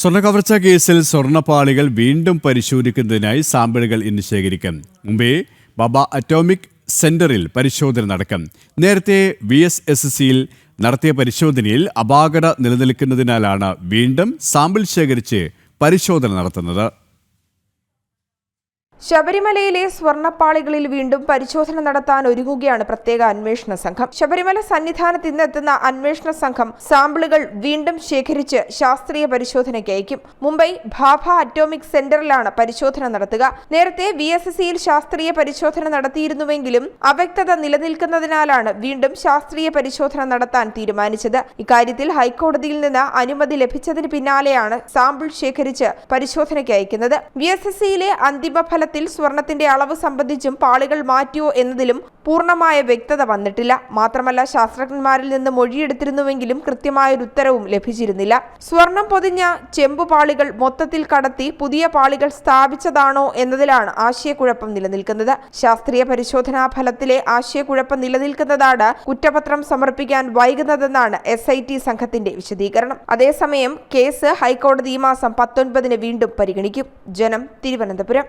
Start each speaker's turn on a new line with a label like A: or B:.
A: സ്വർണ്ണക്കവർച്ച കേസിൽ സ്വർണ്ണപ്പാളികൾ വീണ്ടും പരിശോധിക്കുന്നതിനായി സാമ്പിളുകൾ ഇന്ന് ശേഖരിക്കും. മുംബൈ ബബ അറ്റോമിക് സെന്ററിൽ പരിശോധന നടക്കും. നേരത്തെ VSSCയിൽ നടത്തിയ പരിശോധനയിൽ അപാകത നിലനിൽക്കുന്നതിനാലാണ് വീണ്ടും സാമ്പിൾ ശേഖരിച്ച് പരിശോധന നടത്തുന്നത്.
B: ശബരിമലയിലെ സ്വർണ്ണപ്പാളികളിൽ വീണ്ടും പരിശോധന നടത്താൻ ഒരുങ്ങുകയാണ് പ്രത്യേക അന്വേഷണ സംഘം. ശബരിമല സന്നിധാനത്ത് ഇന്നെത്തുന്ന അന്വേഷണ സംഘം സാമ്പിളുകൾ വീണ്ടും ശേഖരിച്ച് ശാസ്ത്രീയ പരിശോധനയ്ക്ക് അയക്കും. മുംബൈ ഭാഭ അറ്റോമിക് സെന്ററിലാണ് പരിശോധന നടത്തുക. നേരത്തെ VSSCയിൽ ശാസ്ത്രീയ പരിശോധന നടത്തിയിരുന്നുവെങ്കിലും അവ്യക്തത നിലനിൽക്കുന്നതിനാലാണ് വീണ്ടും ശാസ്ത്രീയ പരിശോധന നടത്താൻ തീരുമാനിച്ചത്. ഇക്കാര്യത്തിൽ ഹൈക്കോടതിയിൽ നിന്ന് അനുമതി ലഭിച്ചതിന് പിന്നാലെയാണ് സാമ്പിൾ ശേഖരിച്ച് പരിശോധനയ്ക്ക് അയക്കുന്നത്. VSSCയിലെ അന്തിമഫല സ്വർണത്തിന്റെ അളവ് സംബന്ധിച്ചും പാളികൾ മാറ്റിയോ എന്നതിലും പൂർണ്ണമായ വ്യക്തത വന്നിട്ടില്ല. മാത്രമല്ല, ശാസ്ത്രജ്ഞന്മാരിൽ നിന്ന് മൊഴിയെടുത്തിരുന്നുവെങ്കിലും കൃത്യമായൊരു ഉത്തരവും ലഭിച്ചിരുന്നില്ല. സ്വർണം പൊതിഞ്ഞ ചെമ്പുപാളികൾ മൊത്തത്തിൽ കടത്തി പുതിയ പാളികൾ സ്ഥാപിച്ചതാണോ എന്നതിലാണ് ആശയക്കുഴപ്പം നിലനിൽക്കുന്നത്. ശാസ്ത്രീയ പരിശോധനാ ഫലത്തിലെ ആശയക്കുഴപ്പം നിലനിൽക്കുന്നതാണ് കുറ്റപത്രം സമർപ്പിക്കാൻ വൈകുന്നതെന്നാണ് SIT സംഘത്തിന്റെ വിശദീകരണം. അതേസമയം കേസ് ഹൈക്കോടതി ഈ മാസം 19 വീണ്ടും പരിഗണിക്കും. ജനം, തിരുവനന്തപുരം.